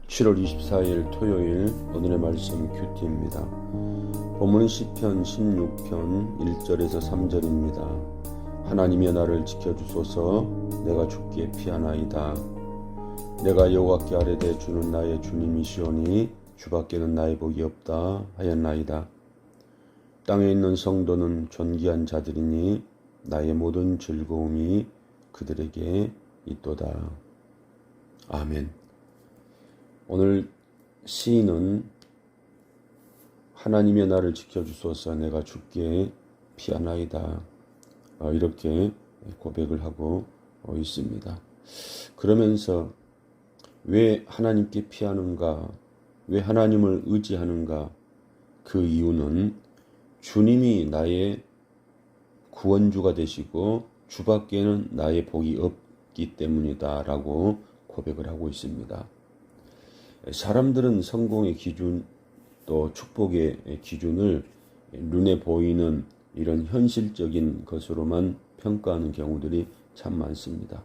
7월 24일 토요일 오늘의 말씀 큐티입니다. 본문은 시편 16편 1절에서 3절입니다. 하나님이여 나를 지켜주소서. 내가 죽기에 피하나이다. 내가 여호와께 아뢰되 주는 나의 주님이시오니 주밖에는 나의 복이 없다 하였나이다. 땅에 있는 성도는 존귀한 자들이니 나의 모든 즐거움이 그들에게 있도다. 아멘. 오늘 시인은 하나님의 나를 지켜주소서. 내가 죽기에 피하나이다. 이렇게 고백을 하고 있습니다. 그러면서 왜 하나님께 피하는가? 왜 하나님을 의지하는가? 그 이유는 주님이 나의 구원주가 되시고 주밖에는 나의 복이 없기 때문이다 라고 고백을 하고 있습니다. 사람들은 성공의 기준 또 축복의 기준을 눈에 보이는 이런 현실적인 것으로만 평가하는 경우들이 참 많습니다.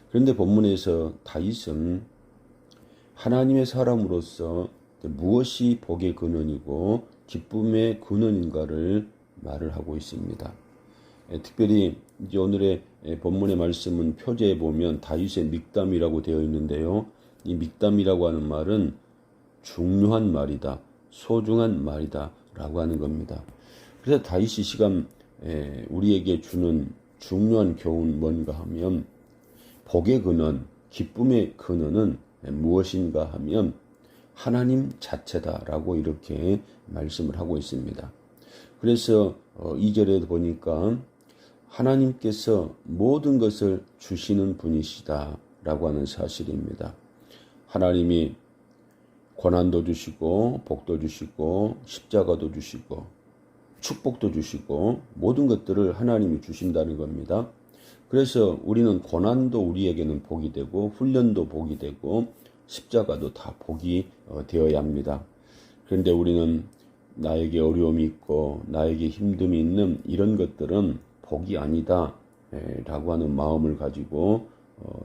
그런데 본문에서 다윗은 하나님의 사람으로서 무엇이 복의 근원이고 기쁨의 근원인가를 말을 하고 있습니다. 특별히 이제 오늘의 본문의 말씀은 표제에 보면 다윗의 믹담이라고 되어 있는데요. 이 믹담이라고 하는 말은 중요한 말이다, 소중한 말이다 라고 하는 겁니다. 그래서 다윗이 시간 우리에게 주는 중요한 교훈은 뭔가 하면 복의 근원, 기쁨의 근원은 무엇인가 하면 하나님 자체다라고 이렇게 말씀을 하고 있습니다. 그래서 2절에 보니까 하나님께서 모든 것을 주시는 분이시다 라고 하는 사실입니다. 하나님이 고난도 주시고 복도 주시고 십자가도 주시고 축복도 주시고 모든 것들을 하나님이 주신다는 겁니다. 그래서 우리는 고난도 우리에게는 복이 되고 훈련도 복이 되고 십자가도 다 복이 되어야 합니다. 그런데 우리는 나에게 어려움이 있고 나에게 힘듦이 있는 이런 것들은 복이 아니다 라고 하는 마음을 가지고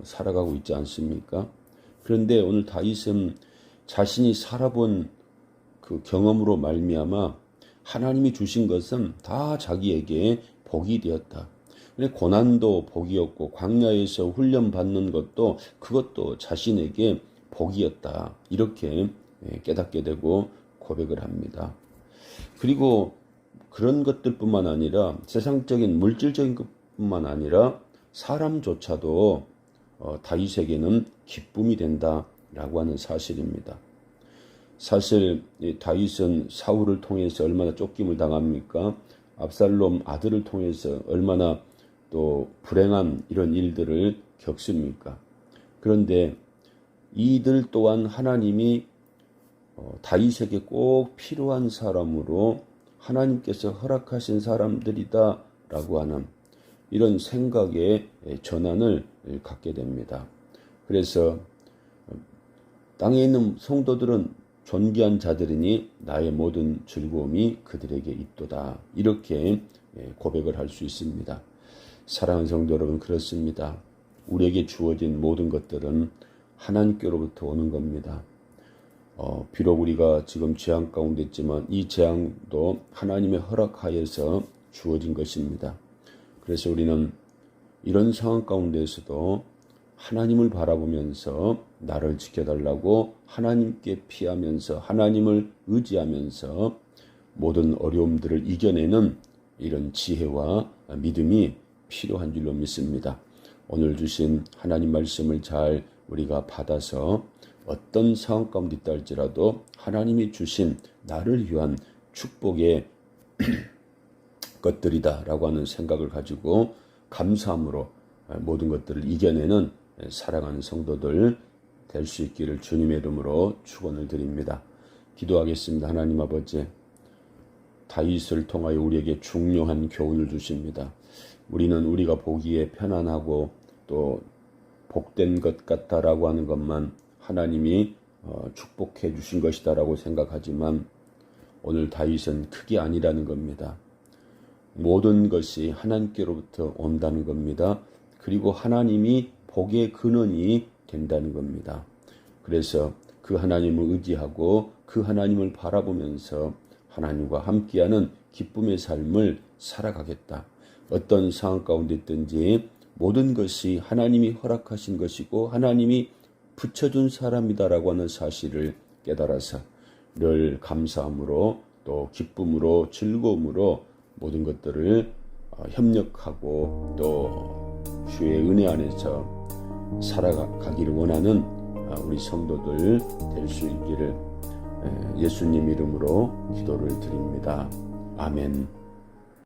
살아가고 있지 않습니까? 그런데 오늘 다윗은 자신이 살아본 그 경험으로 말미암아 하나님이 주신 것은 다 자기에게 복이 되었다. 고난도 복이었고 광야에서 훈련받는 것도 그것도 자신에게 복이었다. 이렇게 깨닫게 되고 고백을 합니다. 그리고 그런 것들뿐만 아니라 세상적인 물질적인 것뿐만 아니라 사람조차도 다윗에게는 기쁨이 된다라고 하는 사실입니다. 사실 다윗은 사울을 통해서 얼마나 쫓김을 당합니까? 압살롬 아들을 통해서 얼마나 또 불행한 이런 일들을 겪습니까? 그런데 이들 또한 하나님이 다윗에게 꼭 필요한 사람으로 하나님께서 허락하신 사람들이다 라고 하는 이런 생각의 전환을 갖게 됩니다. 그래서 땅에 있는 성도들은 존귀한 자들이니 나의 모든 즐거움이 그들에게 있도다. 이렇게 고백을 할 수 있습니다. 사랑하는 성도 여러분, 그렇습니다. 우리에게 주어진 모든 것들은 하나님께로부터 오는 겁니다. 비록 우리가 지금 재앙 가운데 있지만 이 재앙도 하나님의 허락하여서 주어진 것입니다. 그래서 우리는 이런 상황 가운데에서도 하나님을 바라보면서 나를 지켜달라고 하나님께 피하면서 하나님을 의지하면서 모든 어려움들을 이겨내는 이런 지혜와 믿음이 필요한 줄로 믿습니다. 오늘 주신 하나님 말씀을 잘 우리가 받아서 어떤 상황 가운데 있다 할지라도 하나님이 주신 나를 위한 축복의 것들이다 라고 하는 생각을 가지고 감사함으로 모든 것들을 이겨내는 사랑하는 성도들 될 수 있기를 주님의 이름으로 축원을 드립니다. 기도하겠습니다. 하나님 아버지, 다윗을 통하여 우리에게 중요한 교훈을 주십니다. 우리는 우리가 보기에 편안하고 또 복된 것 같다라고 하는 것만 하나님이 축복해 주신 것이다라고 생각하지만 오늘 다윗은 그게 아니라는 겁니다. 모든 것이 하나님께로부터 온다는 겁니다. 그리고 하나님이 복의 근원이 된다는 겁니다. 그래서 그 하나님을 의지하고 그 하나님을 바라보면서 하나님과 함께하는 기쁨의 삶을 살아가겠다. 어떤 상황 가운데 있든지 모든 것이 하나님이 허락하신 것이고 하나님이 붙여준 사람이다라고 하는 사실을 깨달아서 늘 감사함으로 또 기쁨으로 즐거움으로 모든 것들을 협력하고 또 주의 은혜 안에서 살아가기를 원하는 우리 성도들 될 수 있기를 예수님 이름으로 기도를 드립니다. 아멘.